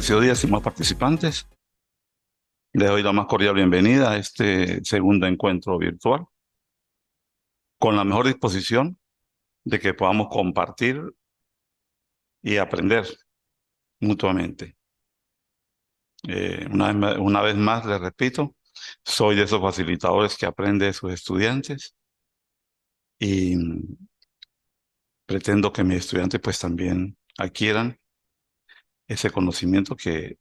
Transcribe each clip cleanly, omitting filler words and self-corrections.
Bendecido día, estimados participantes. Les doy la más cordial bienvenida a este segundo encuentro virtual, con la mejor disposición de que podamos compartir y aprender mutuamente. Una vez más, les repito, soy de esos facilitadores que aprende de sus estudiantes y pretendo que mis estudiantes pues también adquieran ese conocimiento que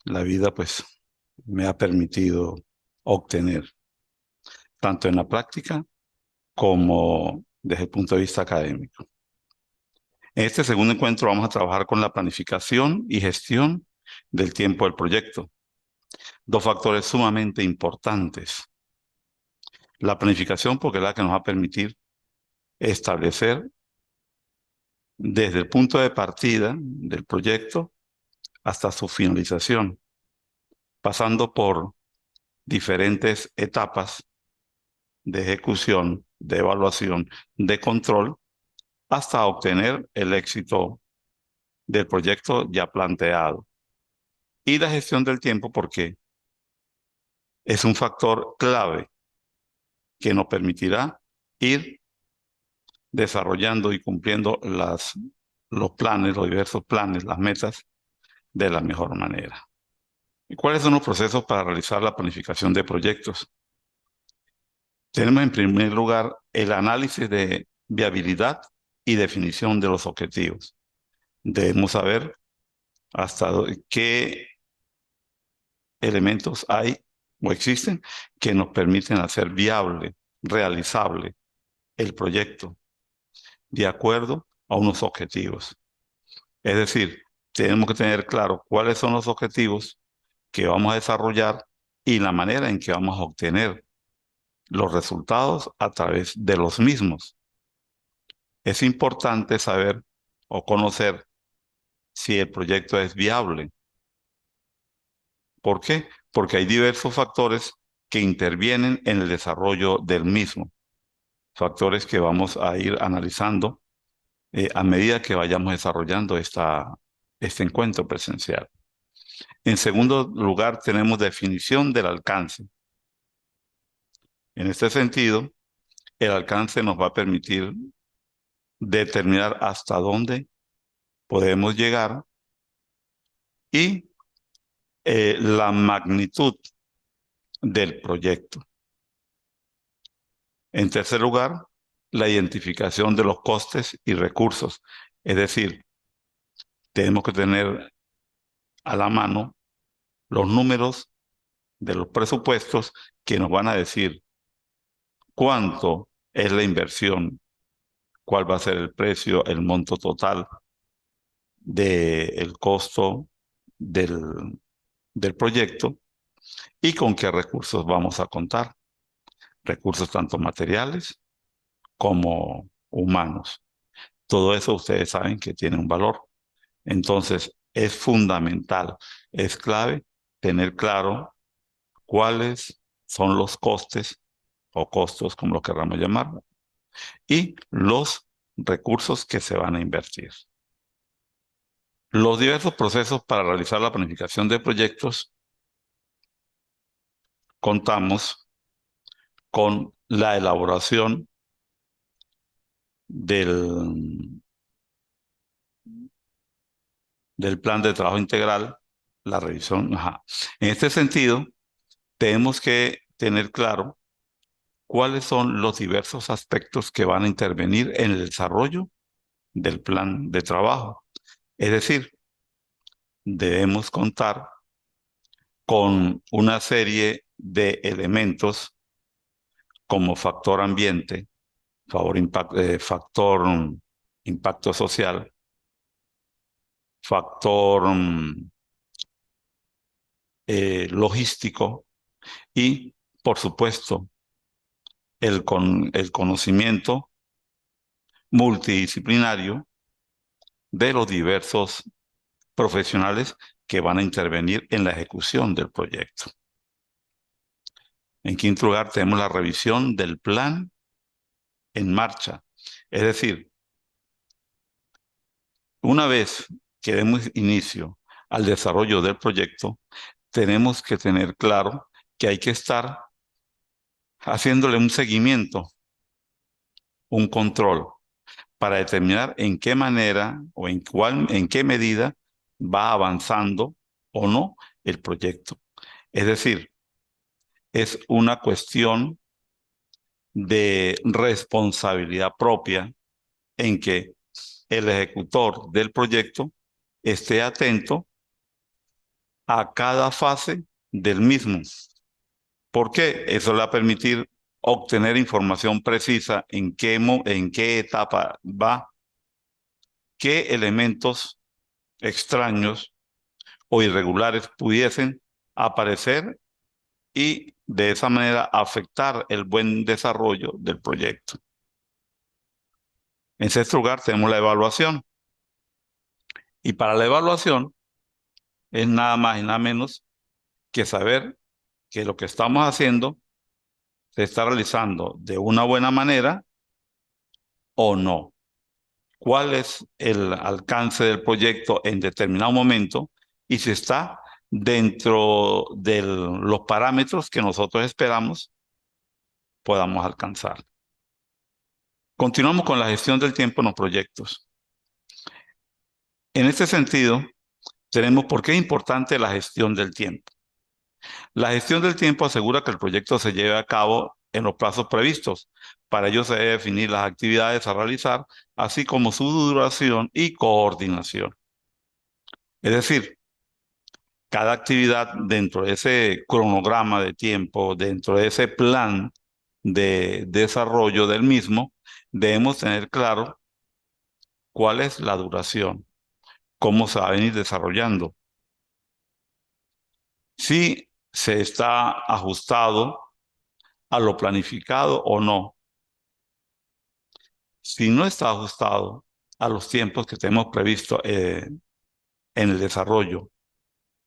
la vida pues me ha permitido obtener, tanto en la práctica como desde el punto de vista académico. En este segundo encuentro vamos a trabajar con la planificación y gestión del tiempo del proyecto, dos factores sumamente importantes. La planificación, porque es la que nos va a permitir establecer desde el punto de partida del proyecto hasta su finalización, pasando por diferentes etapas de ejecución, de evaluación, de control, hasta obtener el éxito del proyecto ya planteado. Y la gestión del tiempo, porque es un factor clave que nos permitirá ir desarrollando y cumpliendo los planes, los diversos planes, las metas de la mejor manera. ¿Y cuáles son los procesos para realizar la planificación de proyectos? Tenemos en primer lugar el análisis de viabilidad y definición de los objetivos. Debemos saber qué elementos hay o existen que nos permiten hacer viable, realizable el proyecto de acuerdo a unos objetivos. Es decir, tenemos que tener claro cuáles son los objetivos que vamos a desarrollar y la manera en que vamos a obtener los resultados a través de los mismos. Es importante saber o conocer si el proyecto es viable. ¿Por qué? Porque hay diversos factores que intervienen en el desarrollo del mismo. Factores que vamos a ir analizando a medida que vayamos desarrollando este encuentro presencial. En segundo lugar, tenemos definición del alcance. En este sentido, el alcance nos va a permitir determinar hasta dónde podemos llegar y la magnitud del proyecto. En tercer lugar, la identificación de los costes y recursos. Es decir, tenemos que tener a la mano los números de los presupuestos que nos van a decir cuánto es la inversión, cuál va a ser el precio, el monto total del costo del, del proyecto y con qué recursos vamos a contar. Recursos tanto materiales como humanos. Todo eso ustedes saben que tiene un valor. Entonces, es fundamental, es clave tener claro cuáles son los costes o costos, como lo queramos llamar, y los recursos que se van a invertir. Los diversos procesos para realizar la planificación de proyectos, contamos con la elaboración del, del plan de trabajo integral, la revisión. Ajá. En este sentido, tenemos que tener claro cuáles son los diversos aspectos que van a intervenir en el desarrollo del plan de trabajo. Es decir, debemos contar con una serie de elementos como factor ambiente, factor impacto social, factor logístico y, por supuesto, el conocimiento multidisciplinario de los diversos profesionales que van a intervenir en la ejecución del proyecto. En quinto lugar, tenemos la revisión del plan en marcha. Es decir, una vez que demos inicio al desarrollo del proyecto, tenemos que tener claro que hay que estar haciéndole un seguimiento, un control, para determinar en qué manera o en qué medida va avanzando o no el proyecto. Es decir, es una cuestión de responsabilidad propia en que el ejecutor del proyecto esté atento a cada fase del mismo. ¿Por qué? Eso le va a permitir obtener información precisa en qué etapa va, qué elementos extraños o irregulares pudiesen aparecer y de esa manera afectar el buen desarrollo del proyecto. En sexto lugar, tenemos la evaluación. Y para la evaluación es nada más y nada menos que saber que lo que estamos haciendo se está realizando de una buena manera o no. ¿Cuál es el alcance del proyecto en determinado momento y si está dentro de los parámetros que nosotros esperamos podamos alcanzar? Continuamos con la gestión del tiempo en los proyectos. En este sentido, tenemos por qué es importante la gestión del tiempo. La gestión del tiempo asegura que el proyecto se lleve a cabo en los plazos previstos. Para ello se debe definir las actividades a realizar, así como su duración y coordinación. Es decir, cada actividad dentro de ese cronograma de tiempo, dentro de ese plan de desarrollo del mismo, debemos tener claro cuál es la duración, cómo se va a venir desarrollando, si se está ajustado a lo planificado o no. Si no está ajustado a los tiempos que tenemos previsto en el desarrollo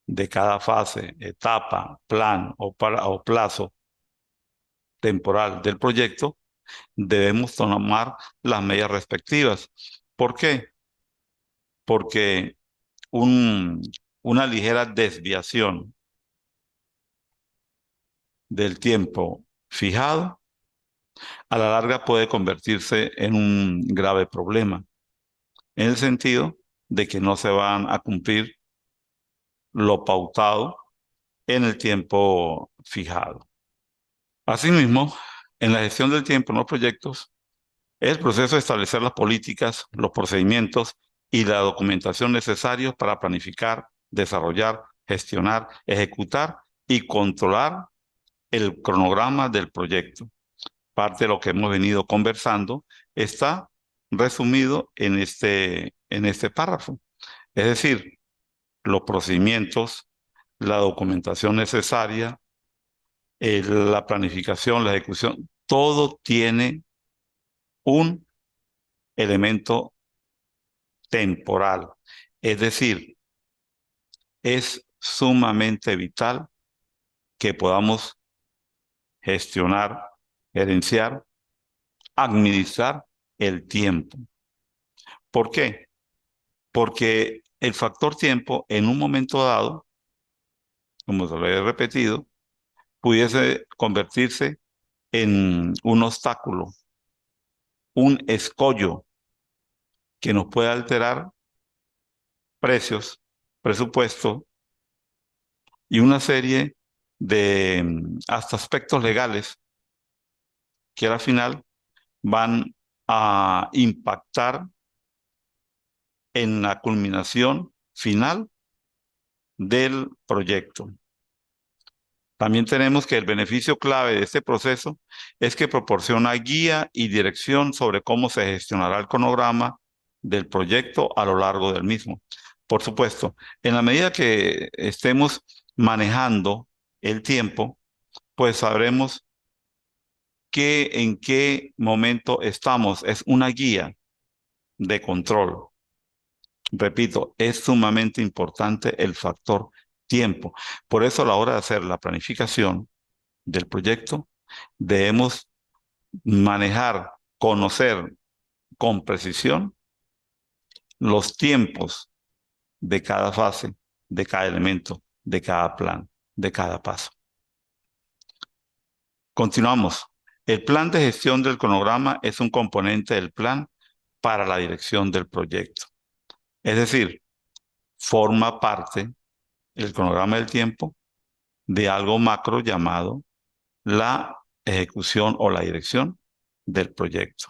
de cada fase, etapa, plan o plazo temporal del proyecto, debemos tomar las medidas respectivas. ¿Por qué? Porque un- una ligera desviación del tiempo fijado a la larga puede convertirse en un grave problema, en el sentido de que no se van a cumplir lo pautado en el tiempo fijado. Asimismo, en la gestión del tiempo en los proyectos, es el proceso de establecer las políticas, los procedimientos y la documentación necesarios para planificar, desarrollar, gestionar, ejecutar y controlar el cronograma del proyecto. Parte de lo que hemos venido conversando está resumido en este párrafo. Es decir, los procedimientos, la documentación necesaria, la planificación, la ejecución, todo tiene un elemento temporal. Es decir, es sumamente vital que podamos gestionar, gerenciar, administrar el tiempo. ¿Por qué? Porque el factor tiempo en un momento dado, como se lo he repetido, pudiese convertirse en un obstáculo, un escollo que nos puede alterar precios, presupuesto y una serie de hasta aspectos legales que al final van a impactar en la culminación final del proyecto. También tenemos que el beneficio clave de este proceso es que proporciona guía y dirección sobre cómo se gestionará el cronograma del proyecto a lo largo del mismo. Por supuesto, en la medida que estemos manejando el tiempo, pues sabremos en qué momento estamos. Es una guía de control. Repito, es sumamente importante el factor tiempo. Por eso a la hora de hacer la planificación del proyecto, debemos manejar, conocer con precisión los tiempos de cada fase de cada elemento, de cada plan, de cada paso. Continuamos. El plan de gestión del cronograma es un componente del plan para la dirección del proyecto. Es decir, forma parte el cronograma del tiempo de algo macro llamado la ejecución o la dirección del proyecto.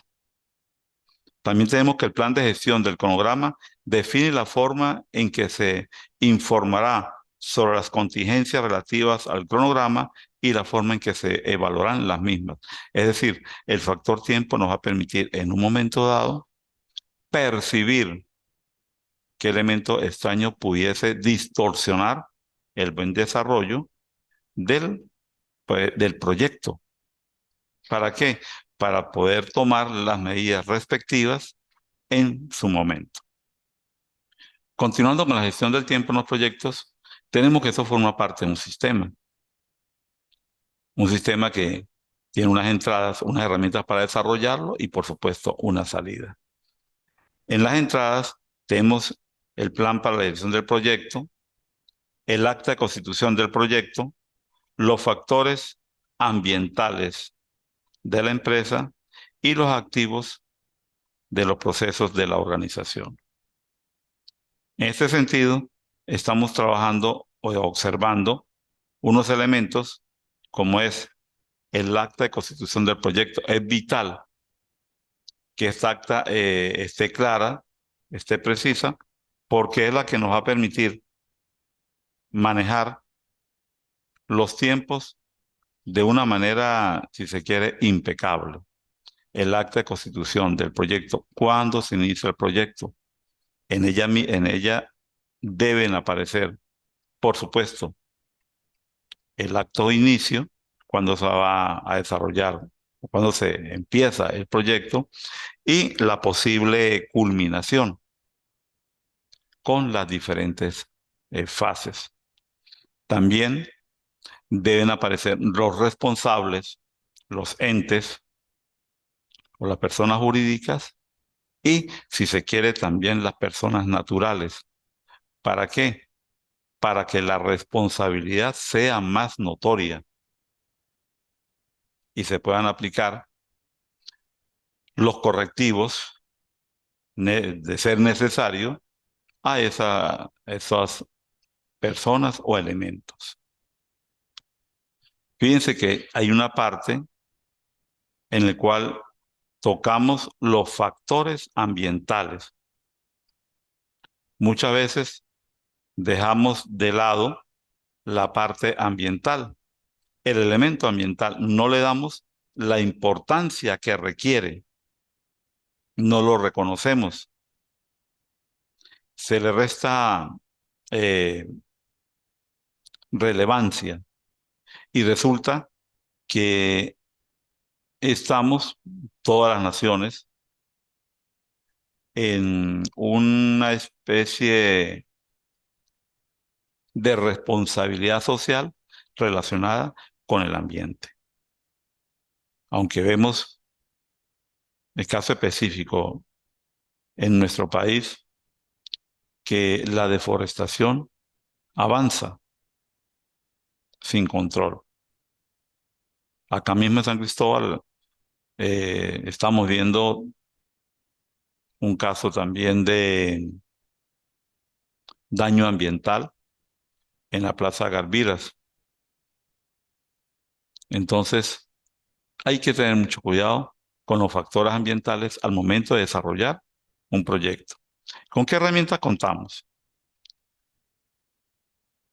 También tenemos que el plan de gestión del cronograma define la forma en que se informará sobre las contingencias relativas al cronograma y la forma en que se evaluarán las mismas. Es decir, el factor tiempo nos va a permitir en un momento dado percibir qué elemento extraño pudiese distorsionar el buen desarrollo del proyecto. ¿Para qué? Para poder tomar las medidas respectivas en su momento. Continuando con la gestión del tiempo en los proyectos, tenemos que eso forma parte de un sistema que tiene unas entradas, unas herramientas para desarrollarlo y, por supuesto, una salida. En las entradas tenemos el plan para la dirección del proyecto, el acta de constitución del proyecto, los factores ambientales de la empresa y los activos de los procesos de la organización. En este sentido, estamos trabajando o observando unos elementos como es el acta de constitución del proyecto. Es vital que esta acta esté clara, esté precisa, porque es la que nos va a permitir manejar los tiempos de una manera, si se quiere, impecable. El acta de constitución del proyecto, cuándo se inicia el proyecto. En ella deben aparecer, por supuesto, el acto de inicio, cuando se va a desarrollar, cuando se empieza el proyecto, y la posible culminación con las diferentes fases. También deben aparecer los responsables, los entes o las personas jurídicas y, si se quiere, también las personas naturales. ¿Para qué? Para que la responsabilidad sea más notoria y se puedan aplicar los correctivos de ser necesario a esas personas o elementos. Fíjense que hay una parte en la cual tocamos los factores ambientales. Muchas veces dejamos de lado la parte ambiental, el elemento ambiental. No le damos la importancia que requiere, no lo reconocemos. Se le resta eh, relevancia y resulta que estamos, todas las naciones, en una especie de responsabilidad social relacionada con el ambiente. Aunque vemos el caso específico en nuestro país, que la deforestación avanza sin control. Acá mismo en San Cristóbal estamos viendo un caso también de daño ambiental en la Plaza Garbiras. Entonces, hay que tener mucho cuidado con los factores ambientales al momento de desarrollar un proyecto. ¿Con qué herramientas contamos?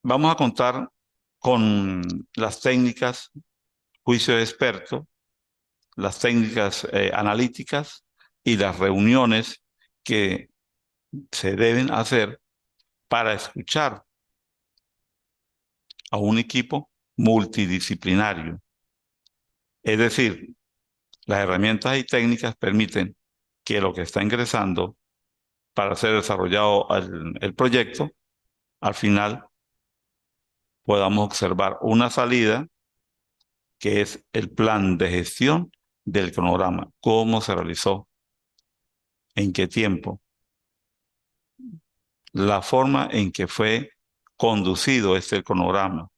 Vamos a contar con las técnicas juicio de experto, las técnicas analíticas y las reuniones que se deben hacer para escuchar a un equipo multidisciplinario. Es decir, las herramientas y técnicas permiten que lo que está ingresando para ser desarrollado el proyecto, al final podamos observar una salida que es el plan de gestión del cronograma, cómo se realizó, en qué tiempo, la forma en que fue conducido este cronograma.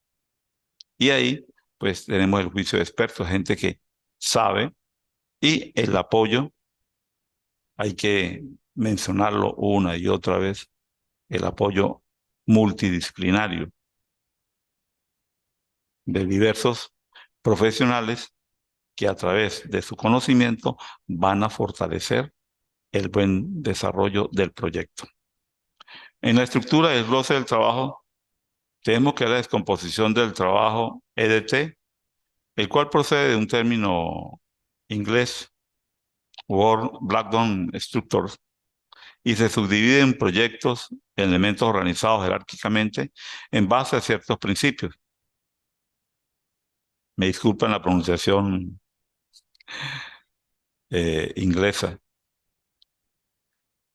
Y ahí, pues, tenemos el juicio de expertos, gente que sabe, y el apoyo, hay que mencionarlo una y otra vez, el apoyo multidisciplinario de diversos profesionales que a través de su conocimiento van a fortalecer el buen desarrollo del proyecto. En la estructura del desglose del trabajo, tenemos que la descomposición del trabajo EDT, el cual procede de un término inglés, Word Blackdown Structures, y se subdivide en proyectos, elementos organizados jerárquicamente en base a ciertos principios. Me disculpan la pronunciación inglesa.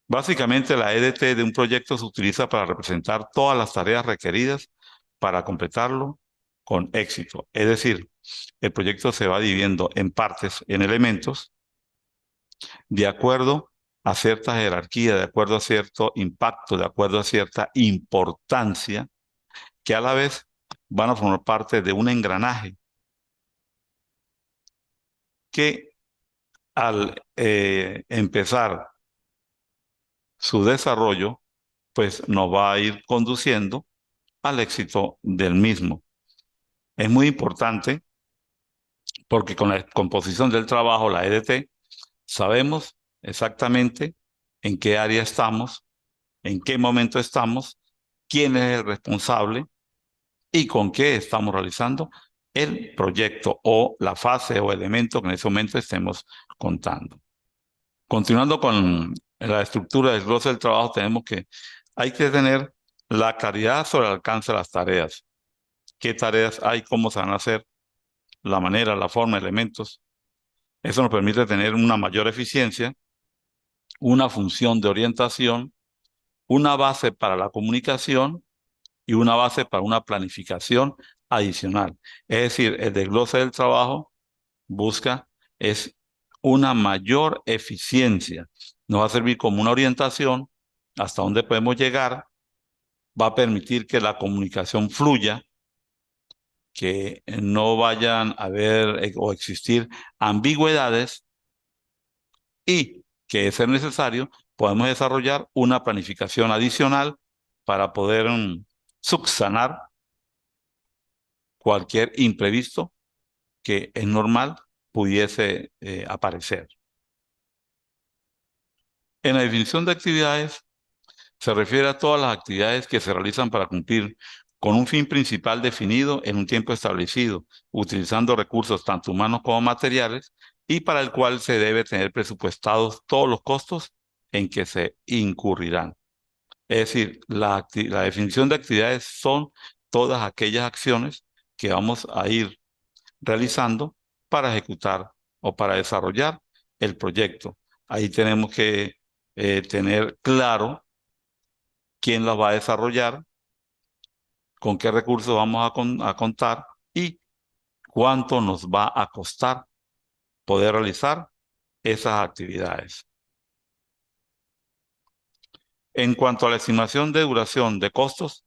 Básicamente, la EDT de un proyecto se utiliza para representar todas las tareas requeridas para completarlo con éxito. Es decir, el proyecto se va dividiendo en partes, en elementos, de acuerdo a cierta jerarquía, de acuerdo a cierto impacto, de acuerdo a cierta importancia, que a la vez van a formar parte de un engranaje que al empezar su desarrollo, pues nos va a ir conduciendo al éxito del mismo. Es muy importante porque con la composición del trabajo, la EDT, sabemos exactamente en qué área estamos, en qué momento estamos, quién es el responsable y con qué estamos realizando el proyecto o la fase o elemento que en ese momento estemos contando. Continuando con la estructura del desglose del trabajo, hay que tener la claridad sobre el alcance de las tareas. ¿Qué tareas hay? ¿Cómo se van a hacer? La manera, la forma, elementos. Eso nos permite tener una mayor eficiencia, una función de orientación, una base para la comunicación y una base para una planificación adicional. Es decir, el desglose del trabajo busca es una mayor eficiencia. Nos va a servir como una orientación hasta dónde podemos llegar, va a permitir que la comunicación fluya, que no vayan a haber o existir ambigüedades y que, de ser necesario, podemos desarrollar una planificación adicional para poder subsanar cualquier imprevisto que es normal pudiese aparecer. En la definición de actividades se refiere a todas las actividades que se realizan para cumplir con un fin principal definido en un tiempo establecido, utilizando recursos tanto humanos como materiales, y para el cual se debe tener presupuestados todos los costos en que se incurrirán. Es decir, la definición de actividades son todas aquellas acciones que vamos a ir realizando para ejecutar o para desarrollar el proyecto. Ahí tenemos que tener claro quién las va a desarrollar, con qué recursos vamos a contar y cuánto nos va a costar poder realizar esas actividades. En cuanto a la estimación de duración de costos,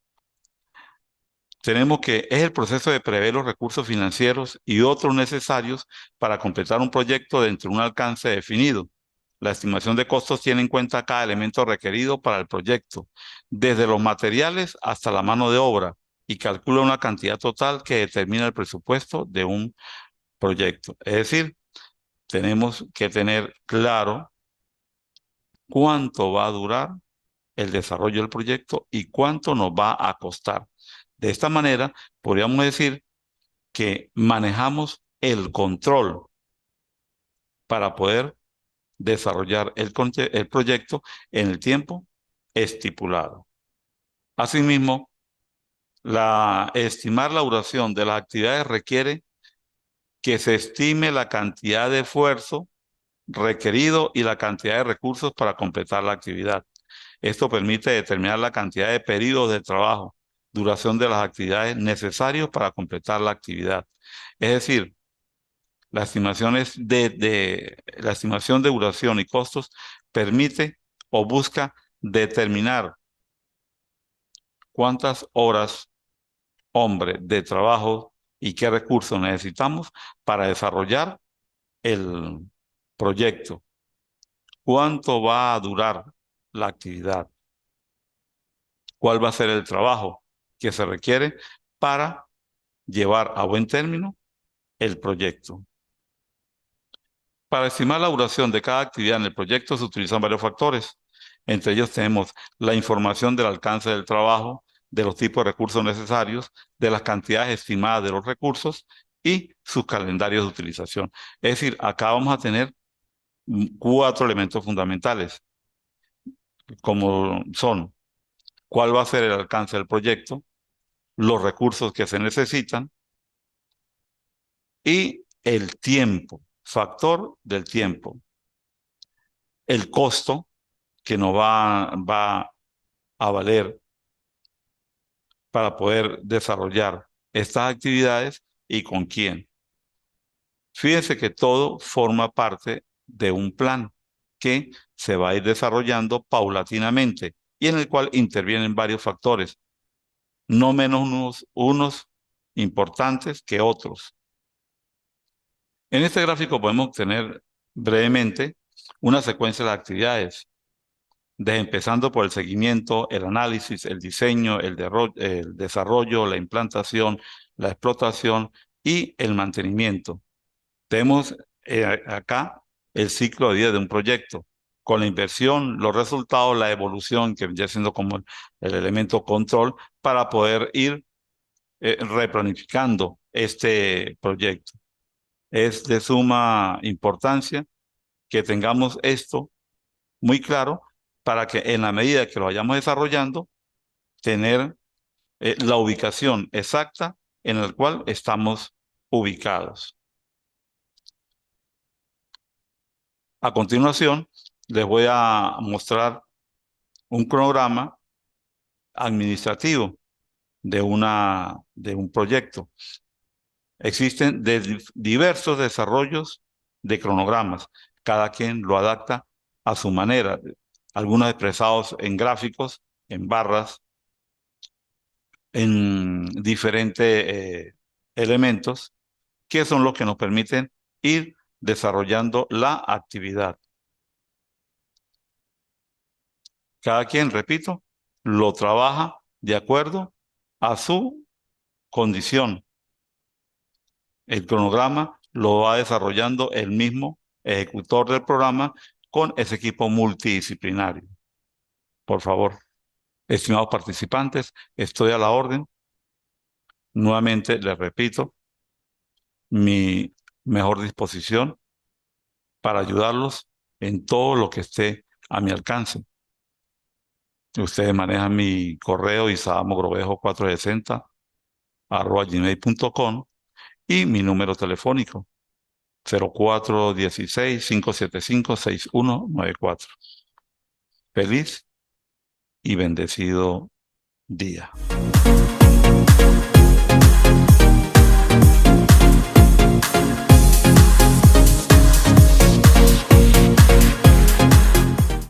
tenemos que es el proceso de prever los recursos financieros y otros necesarios para completar un proyecto dentro de un alcance definido. La estimación de costos tiene en cuenta cada elemento requerido para el proyecto, desde los materiales hasta la mano de obra, y calcula una cantidad total que determina el presupuesto de un proyecto. Es decir, tenemos que tener claro cuánto va a durar el desarrollo del proyecto y cuánto nos va a costar. De esta manera, podríamos decir que manejamos el control para poder desarrollar el proyecto en el tiempo estipulado. Asimismo, estimar la duración de las actividades requiere que se estime la cantidad de esfuerzo requerido y la cantidad de recursos para completar la actividad. Esto permite determinar la cantidad de periodos de trabajo, duración de las actividades necesarios para completar la actividad. Es decir, la estimación de duración y costos permite o busca determinar cuántas horas, hombre, de trabajo y qué recursos necesitamos para desarrollar el proyecto. ¿Cuánto va a durar la actividad? ¿Cuál va a ser el trabajo que se requiere para llevar a buen término el proyecto? Para estimar la duración de cada actividad en el proyecto se utilizan varios factores. Entre ellos tenemos la información del alcance del trabajo, de los tipos de recursos necesarios, de las cantidades estimadas de los recursos y sus calendarios de utilización. Es decir, acá vamos a tener cuatro elementos fundamentales, como son cuál va a ser el alcance del proyecto, los recursos que se necesitan y el tiempo, factor del tiempo, el costo que nos va a valer para poder desarrollar estas actividades y con quién. Fíjense que todo forma parte de un plan que se va a ir desarrollando paulatinamente y en el cual intervienen varios factores, no menos unos importantes que otros. En este gráfico podemos obtener brevemente una secuencia de actividades, empezando por el seguimiento, el análisis, el diseño, el desarrollo, la implantación, la explotación y el mantenimiento. Tenemos acá el ciclo de vida de un proyecto, con la inversión, los resultados, la evolución, que viene siendo como el elemento control para poder ir replanificando este proyecto. Es de suma importancia que tengamos esto muy claro para que en la medida que lo vayamos desarrollando, tener la ubicación exacta en la cual estamos ubicados. A continuación, les voy a mostrar un cronograma administrativo de un proyecto. Existen diversos desarrollos de cronogramas. Cada quien lo adapta a su manera. Algunos expresados en gráficos, en barras, en diferentes elementos, que son los que nos permiten ir desarrollando la actividad. Cada quien, repito, lo trabaja de acuerdo a su condición. El cronograma lo va desarrollando el mismo ejecutor del programa con ese equipo multidisciplinario. Por favor, estimados participantes, estoy a la orden. Nuevamente les repito, mi mejor disposición para ayudarlos en todo lo que esté a mi alcance. Ustedes manejan mi correo isamogrovejo460@gmail.com y mi número telefónico 0416-575-6194. Feliz y bendecido día.